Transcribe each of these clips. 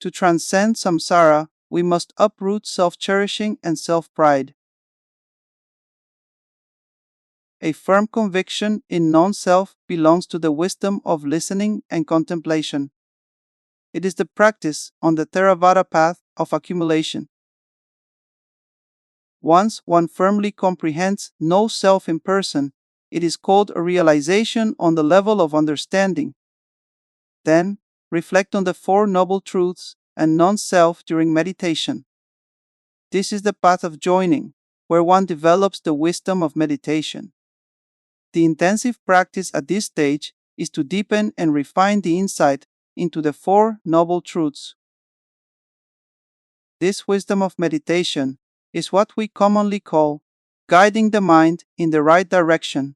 To transcend samsara, we must uproot self-cherishing and self-pride. A firm conviction in non-self belongs to the wisdom of listening and contemplation. It is the practice on the Theravada path of accumulation. Once one firmly comprehends no self in person, it is called a realization on the level of understanding. Then, reflect on the Four Noble Truths and non-self during meditation. This is the path of joining, where one develops the wisdom of meditation. The intensive practice at this stage is to deepen and refine the insight into the Four Noble Truths. This wisdom of meditation is what we commonly call guiding the mind in the right direction.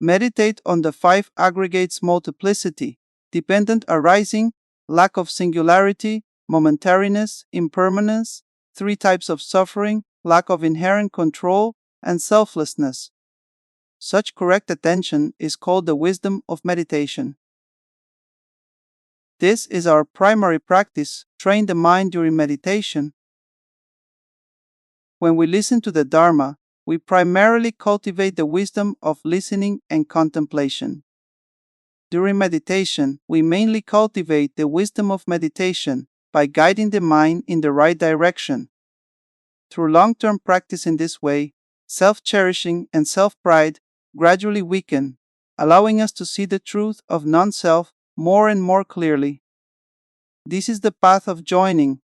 Meditate on the five aggregates: multiplicity, dependent arising, lack of singularity, momentariness, impermanence, three types of suffering, lack of inherent control, and selflessness. Such correct attention is called the wisdom of meditation. This is our primary practice: train the mind during meditation. When we listen to the Dharma, we primarily cultivate the wisdom of listening and contemplation. During meditation, we mainly cultivate the wisdom of meditation by guiding the mind in the right direction. Through long-term practice in this way, self-cherishing and self-pride gradually weaken, allowing us to see the truth of non-self more and more clearly. This is the path of joining,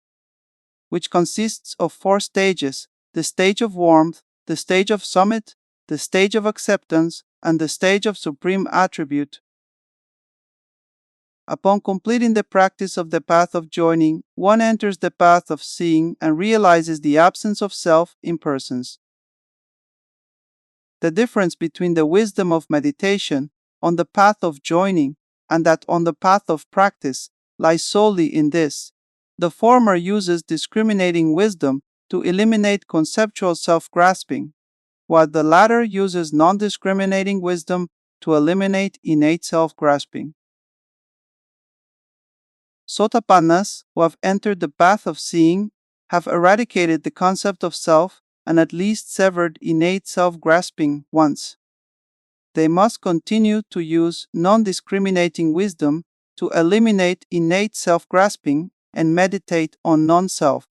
which consists of 4 stages: the stage of warmth, the stage of summit, the stage of acceptance, and the stage of supreme attribute. Upon completing the practice of the path of joining, one enters the path of seeing and realizes the absence of self in persons. The difference between the wisdom of meditation on the path of joining and that on the path of practice lies solely in this: the former uses discriminating wisdom to eliminate conceptual self-grasping, while the latter uses non-discriminating wisdom to eliminate innate self-grasping. Sotapannas who have entered the path of seeing have eradicated the concept of self and at least severed innate self-grasping once. They must continue to use non-discriminating wisdom to eliminate innate self-grasping and meditate on non-self.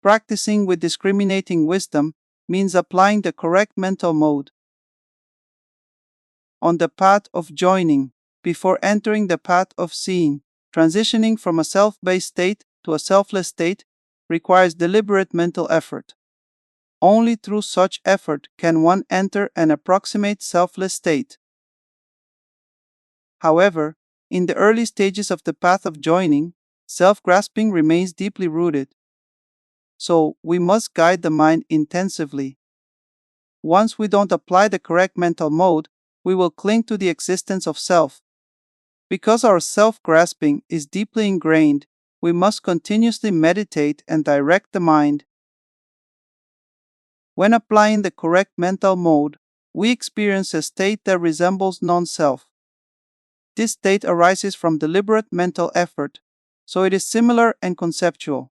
Practicing with discriminating wisdom means applying the correct mental mode. On the path of joining, before entering the path of seeing, transitioning from a self-based state to a selfless state requires deliberate mental effort. Only through such effort can one enter an approximate selfless state. However, in the early stages of the path of joining, self-grasping remains deeply rooted. So, we must guide the mind intensively. Once we don't apply the correct mental mode, we will cling to the existence of self. Because our self-grasping is deeply ingrained, we must continuously meditate and direct the mind. When applying the correct mental mode, we experience a state that resembles non-self. This state arises from deliberate mental effort, so it is similar and conceptual.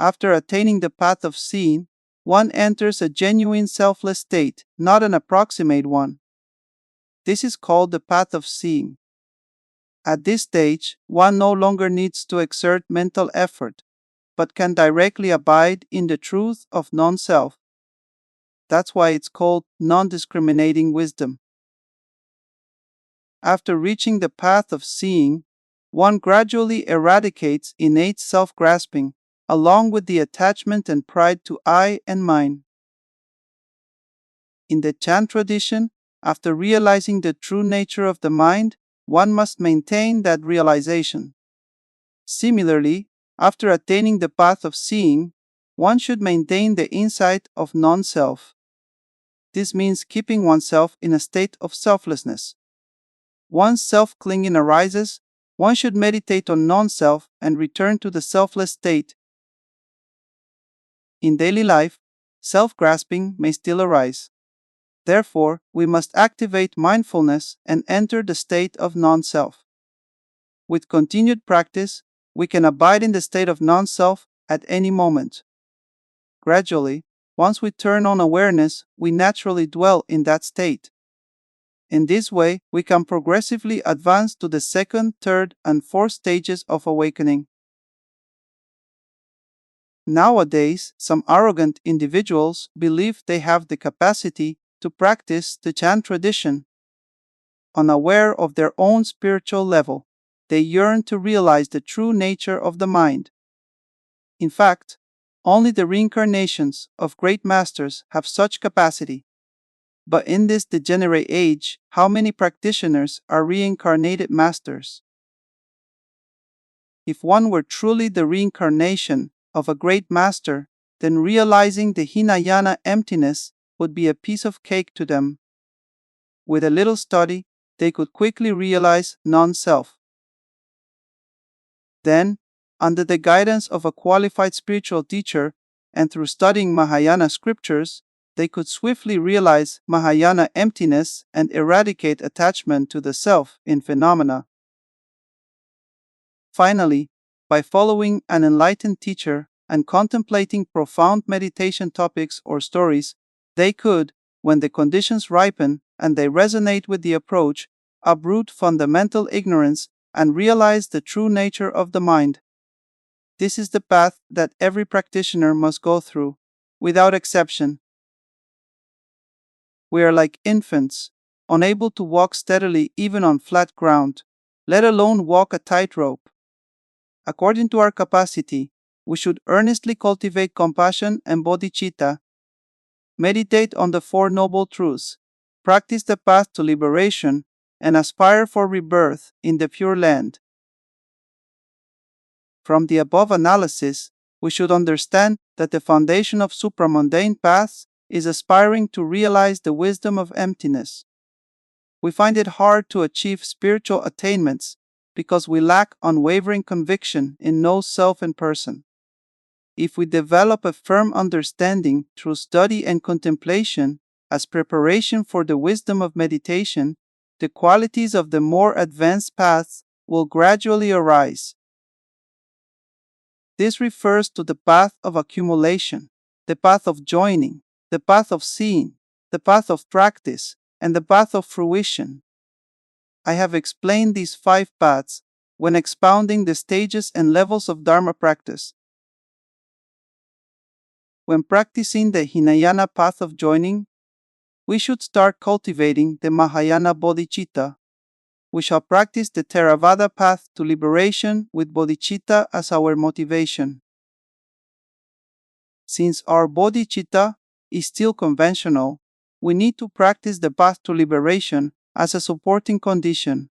After attaining the path of seeing, one enters a genuine selfless state, not an approximate one. This is called the path of seeing. At this stage, one no longer needs to exert mental effort, but can directly abide in the truth of non-self. That's why it's called non-discriminating wisdom. After reaching the path of seeing, one gradually eradicates innate self-grasping, along with the attachment and pride to I and mine. In the Chan tradition, after realizing the true nature of the mind, one must maintain that realization. Similarly, after attaining the path of seeing, one should maintain the insight of non-self. This means keeping oneself in a state of selflessness. Once self-clinging arises, one should meditate on non-self and return to the selfless state. In daily life, self-grasping may still arise. Therefore, we must activate mindfulness and enter the state of non-self. With continued practice, we can abide in the state of non-self at any moment. Gradually, once we turn on awareness, we naturally dwell in that state. In this way, we can progressively advance to the second, third, and fourth stages of awakening. Nowadays, some arrogant individuals believe they have the capacity to practice the Chan tradition. Unaware of their own spiritual level, they yearn to realize the true nature of the mind. In fact, only the reincarnations of great masters have such capacity. But in this degenerate age, how many practitioners are reincarnated masters? If one were truly the reincarnation of a great master, then realizing the Hinayana emptiness would be a piece of cake to them. With a little study, they could quickly realize non-self. Then, under the guidance of a qualified spiritual teacher and through studying Mahayana scriptures, they could swiftly realize Mahayana emptiness and eradicate attachment to the self in phenomena. Finally, by following an enlightened teacher and contemplating profound meditation topics or stories, they could, when the conditions ripen and they resonate with the approach, uproot fundamental ignorance and realize the true nature of the mind. This is the path that every practitioner must go through, without exception. We are like infants, unable to walk steadily even on flat ground, let alone walk a tightrope. According to our capacity, we should earnestly cultivate compassion and bodhicitta, meditate on the Four Noble Truths, practice the path to liberation, and aspire for rebirth in the Pureland. From the above analysis, we should understand that the foundation of supramundane paths is aspiring to realize the wisdom of emptiness. We find it hard to achieve spiritual attainments because we lack unwavering conviction in no self and person. If we develop a firm understanding through study and contemplation as preparation for the wisdom of meditation, the qualities of the more advanced paths will gradually arise. This refers to the path of accumulation, the path of joining, the path of seeing, the path of practice, and the path of fruition. I have explained these 5 paths when expounding the stages and levels of Dharma practice. When practicing the Hinayana path of joining, we should start cultivating the Mahayana bodhicitta. We shall practice the Theravada path to liberation with bodhicitta as our motivation. Since our bodhicitta is still conventional, we need to practice the path to liberation as a supporting condition.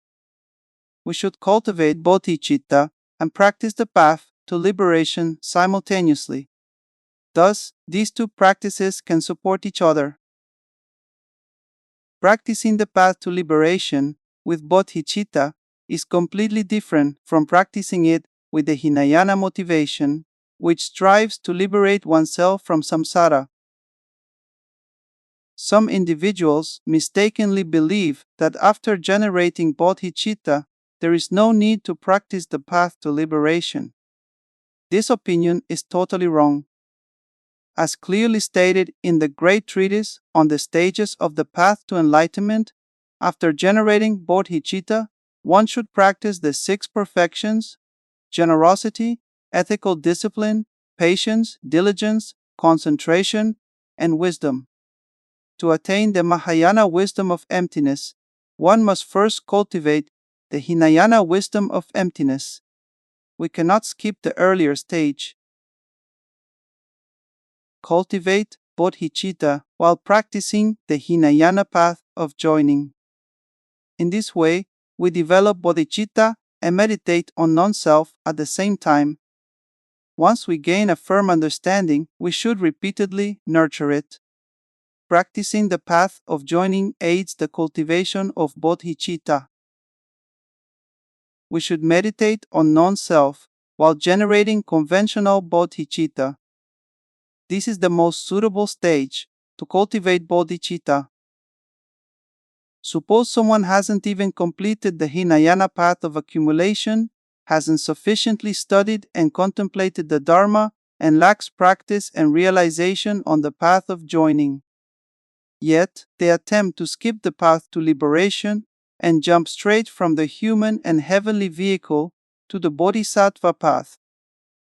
We should cultivate bodhicitta and practice the path to liberation simultaneously. Thus, these 2 practices can support each other. Practicing the path to liberation with bodhicitta is completely different from practicing it with the Hinayana motivation, which strives to liberate oneself from samsara. Some individuals mistakenly believe that after generating bodhicitta, there is no need to practice the path to liberation. This opinion is totally wrong. As clearly stated in the great treatise on the stages of the path to enlightenment, after generating bodhicitta, one should practice the 6 perfections: generosity, ethical discipline, patience, diligence, concentration, and wisdom. To attain the Mahayana wisdom of emptiness, one must first cultivate the Hinayana wisdom of emptiness. We cannot skip the earlier stage. Cultivate bodhicitta while practicing the Hinayana path of joining. In this way, we develop bodhicitta and meditate on non-self at the same time. Once we gain a firm understanding, we should repeatedly nurture it. Practicing the path of joining aids the cultivation of bodhicitta. We should meditate on non-self while generating conventional bodhicitta. This is the most suitable stage to cultivate bodhicitta. Suppose someone hasn't even completed the Hinayana path of accumulation, hasn't sufficiently studied and contemplated the dharma, and lacks practice and realization on the path of joining. Yet, they attempt to skip the path to liberation and jump straight from the human and heavenly vehicle to the bodhisattva path.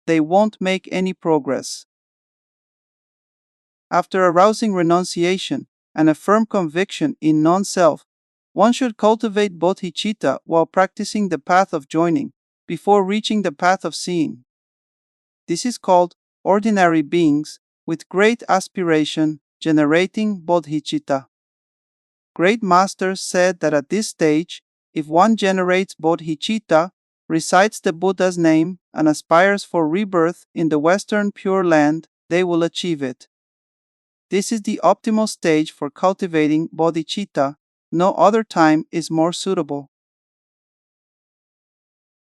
They won't make any progress. After arousing renunciation and a firm conviction in non-self, one should cultivate bodhicitta while practicing the path of joining before reaching the path of seeing. This is called ordinary beings with great aspiration generating bodhicitta. Great masters said that at this stage, if one generates bodhicitta, recites the Buddha's name, and aspires for rebirth in the Western Pure Land, they will achieve it. This is the optimal stage for cultivating bodhicitta. No other time is more suitable.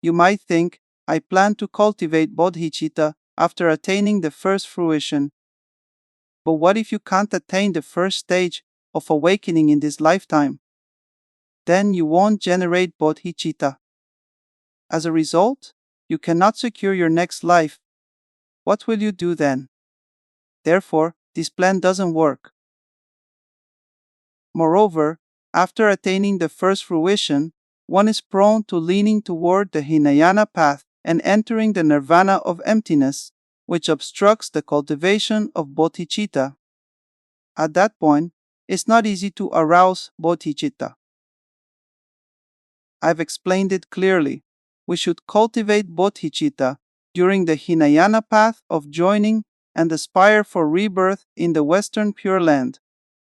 You might think, I plan to cultivate bodhicitta after attaining the first fruition. But what if you can't attain the first stage of awakening in this lifetime? Then you won't generate bodhicitta. As a result, you cannot secure your next life. What will you do then? Therefore, this plan doesn't work. Moreover, after attaining the first fruition, one is prone to leaning toward the Hinayana path and entering the nirvana of emptiness, which obstructs the cultivation of bodhicitta. At that point, it's not easy to arouse bodhicitta. I've explained it clearly. We should cultivate bodhicitta during the Hinayana path of joining and aspire for rebirth in the Western Pure Land.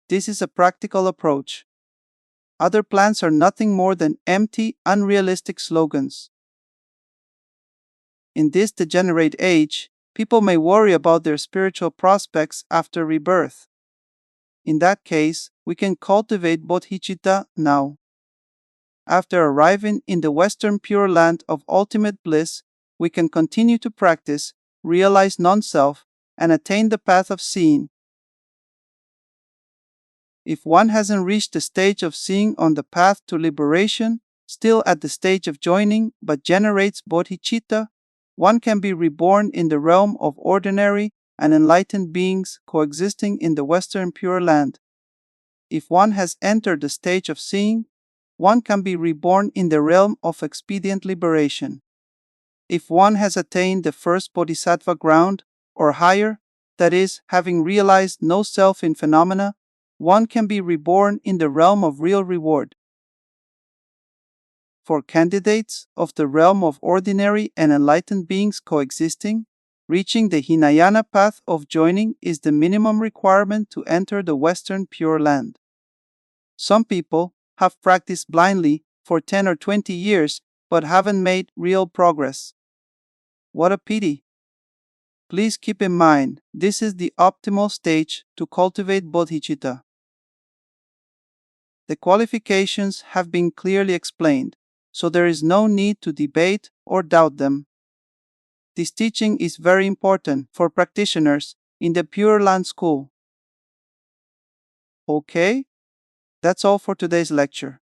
This is a practical approach. Other plans are nothing more than empty, unrealistic slogans. In this degenerate age, people may worry about their spiritual prospects after rebirth. In that case, we can cultivate bodhicitta now. After arriving in the Western Pure Land of ultimate bliss, we can continue to practice, realize non-self, and attain the path of seeing. If one hasn't reached the stage of seeing on the path to liberation, still at the stage of joining, but generates bodhicitta, one can be reborn in the realm of ordinary and enlightened beings coexisting in the Western Pure Land. If one has entered the stage of seeing, one can be reborn in the realm of expedient liberation. If one has attained the first bodhisattva ground, or higher, that is, having realized no self in phenomena, one can be reborn in the realm of real reward. For candidates of the realm of ordinary and enlightened beings coexisting, reaching the Hinayana path of joining is the minimum requirement to enter the Western Pure Land. Some people have practiced blindly for 10 or 20 years but haven't made real progress. What a pity! Please keep in mind, this is the optimal stage to cultivate bodhicitta. The qualifications have been clearly explained, so there is no need to debate or doubt them. This teaching is very important for practitioners in the Pure Land School. Okay, that's all for today's lecture.